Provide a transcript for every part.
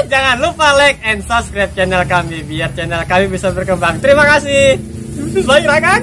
jangan lupa like and subscribe channel kami biar channel kami bisa berkembang. Terima kasih. Bye, Rakan.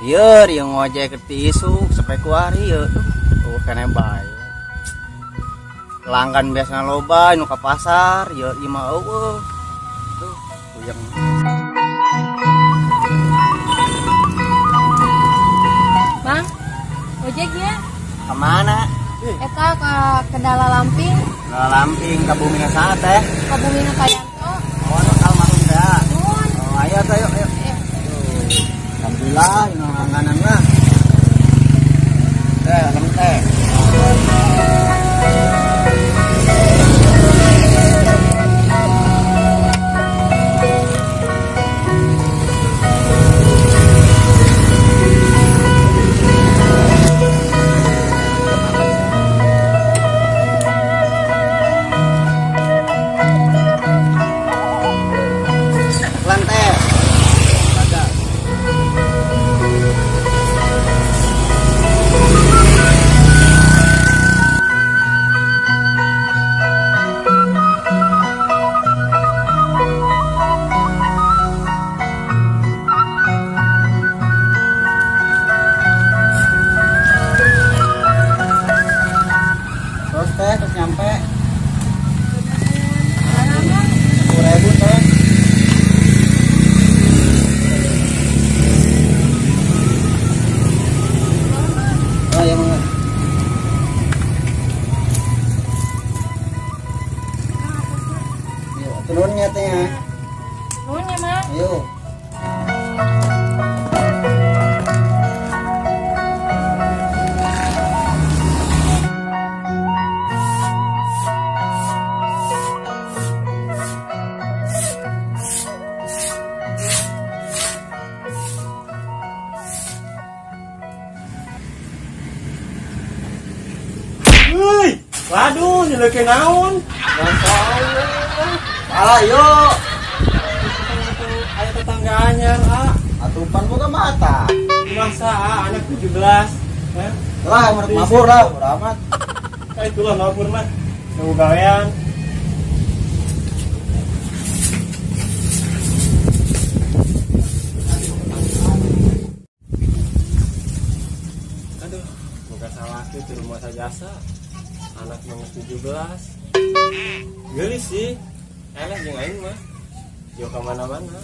Iya, dia ngojek ke tisu sampai kuari ya tuh kena bae. Pelanggan biasanya loba nu ka pasar ya 5 eueuh. Tuh puyeng. Bang, ojek ya? Kemana? Eta ke Kendala Lamping. Kendala Lamping ka Bumina saha teh? Ka Bumina Kayanto. Oh, almarhum dah. Nuhun. Oh, ayo teh yuk. Alhamdulillah, ini langganan mah. Lem teh. Terus nyampe 10.000 teh. Oh ya mangga. Yuk turunnya teh ya. Nuhunnya mah. Ayo. Waduh, nyeleke naon? Alah yuk. Ayo tetangganya, Atupan boga mata. masa anak 17. Lah mabur lah, udah amat. Itulah mabur mah. Nunggu gawean. Aduh, bukan salah itu rumah jasa. Anak nomor 17. Gelis sih. Eleh jeung aing mah. Jo ka mana-mana.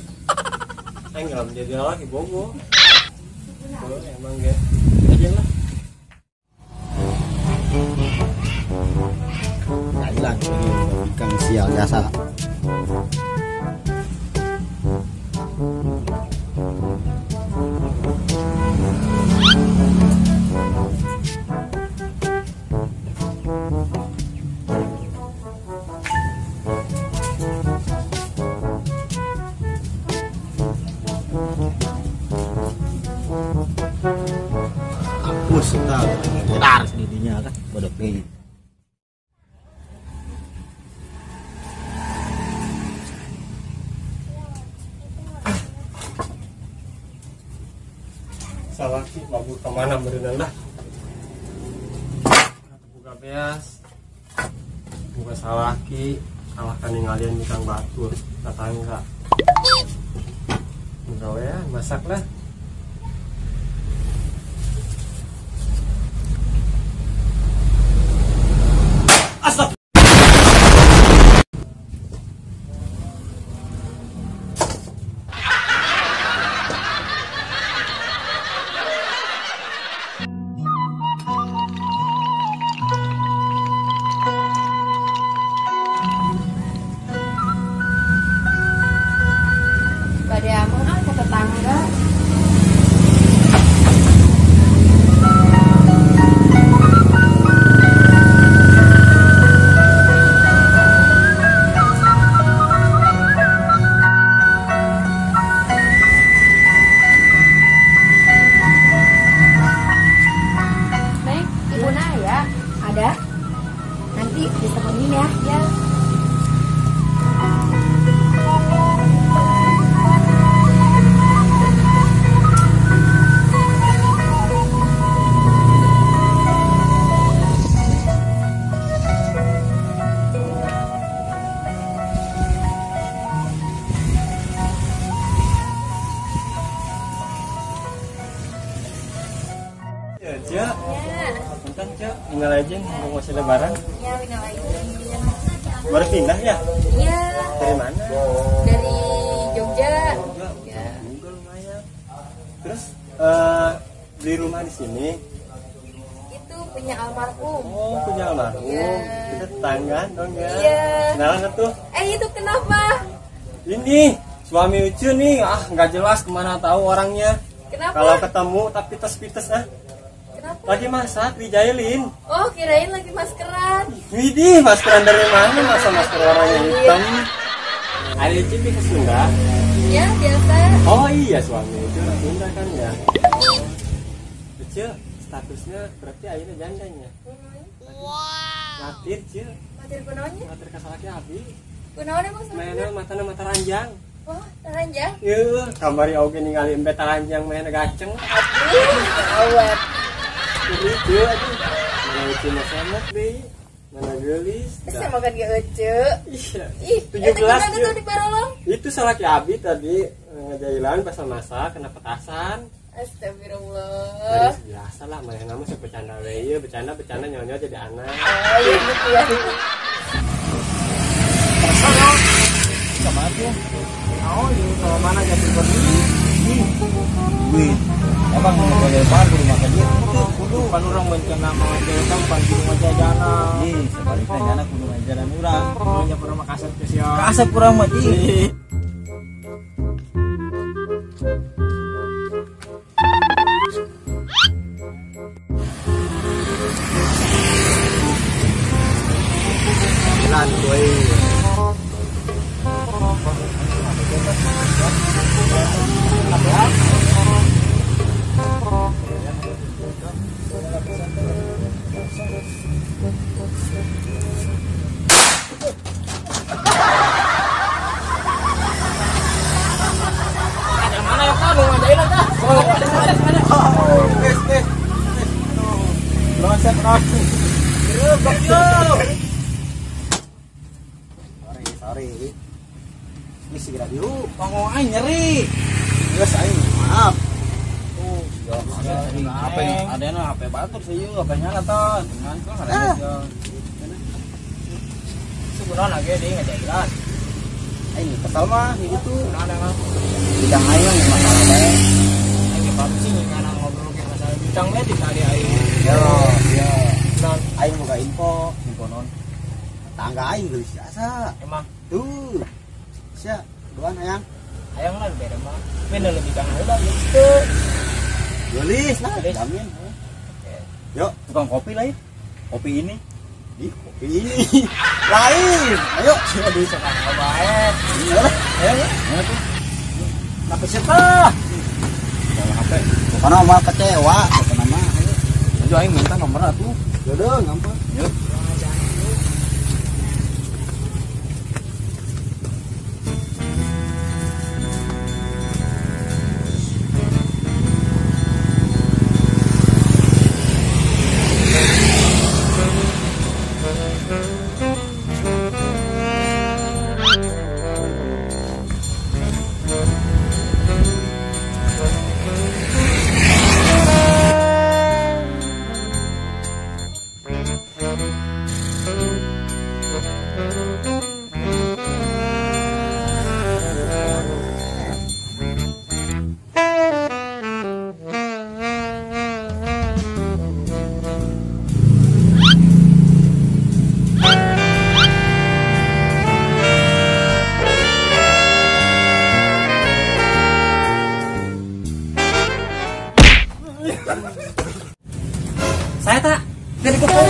Aing enggak menjadi laki bogo. Oh, emang ge. Aja lah. Thailand ikan sial jasa. Terus kita cetar sendirinya kan bodok nih. Salaki mabur kemana berenang dah? Buka beas, buka salaki, kalahkan ninggalin tukang batur, tetangga. Gawean masak lah. Asap. Pada amang ke tetangga. Neng, ibu Naya ada? Nanti ditemenin ya. Ya. Ya, Cak. Ya. Bentar, Cak. Tinggal aja mau masih lebaran. Ya, Wina lagi. Baru pindah ya? Iya. Dari mana? Dari Jogja. Juga. Ya. Juga lumayan. Terus beli rumah di sini. Itu punya almarhum. Oh, punya almarhum. Iya. Kita tetanggaan dong ya. Iya. Kenalan tuh. Itu kenapa? Ini suami Ucu nih, nggak jelas kemana tahu orangnya. Kenapa? Kalau ketemu tapi pites-pites Kenapa? lagi masak dijailin. Oh, kirain lagi maskeran. Widih, maskeran dari mana? Masa masker warnanya hitam? Ada Ucu ke Sunda? Ya, biasa. Oh iya, suami Ucu orang Sunda kan ya. Ucu, statusnya berarti akhirnya jandanya. Matir, Cu. Matir kunaonnya? Matir kasalaki abi. Kunaon emang Mainnya sebenarnya? mata ranjang. Oh, taranjang. Yuh, kamari oge ningali embe taranjang main gaceng. Awet. Lucu aduh. Mana lucu mah sangat deh. Mana gelis. Saya makan ge ece. Iya. Ih, 17 itu di Barolong. Itu salaki abi tadi ngejailan pasal masak kena petasan. Astagfirullah. Biasa lah main nama saya bercanda we bercanda nyonya jadi anak. Oh, iya gitu ya. Sama tuh. Oh, ini kalau mana jadi begini? Wih. Abang mau boleh bar di rumah dia. Kudu kan orang bencana mau jadi tempat di rumah jajana. Ih, sebaliknya jana kudu ngajaran urang. Punya pernah Makassar ke siapa? Kasep kurang mah ih. Lan gue. Mana ya kamu ngadain dah? Loncat aku. Sorry. Ini segera dulu. Pangoan nyeri. Geus aing maaf. Apa yang ada na HP batur sih yuk, apa nyala ton. Dengan kok ada aja. Sebenarnya lagi dia ngejailan. Aing kesal mah gitu. Ada mah. Bidang aing masalah bae. Aing paham sih karena ngobrol ke masalah bidang medik tadi aing. Yo. Non Aing buka info non. Tangga aing geus biasa. emang Tuh. Sia, duan ayang. ayang lah beda mah. Beda lebih kan udah gitu. Gelis lah, Gelis. jamin. Yuk, tukang kopi lah ya. Kopi ini. Ih, kopi ini. Lain. Ayo. Aduh sekarang baik. Iya lah. Ayo. Mana tuh? Tapi siapa? Bawa HP. Bukan mau kecewa, bukan nama. Ayo. Jo aing minta nomor atuh. Ya udah, gampang. Yuk. Saya tak dari kupon.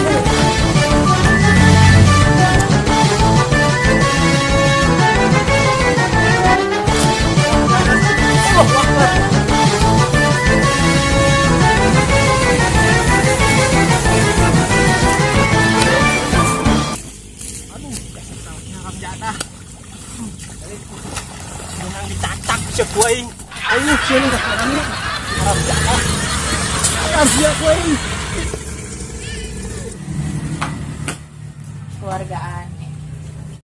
Yang dicacak bisa kuing. Ayo sini ke kanan. Haram jatah. Rahasia kuing. Keluargaan.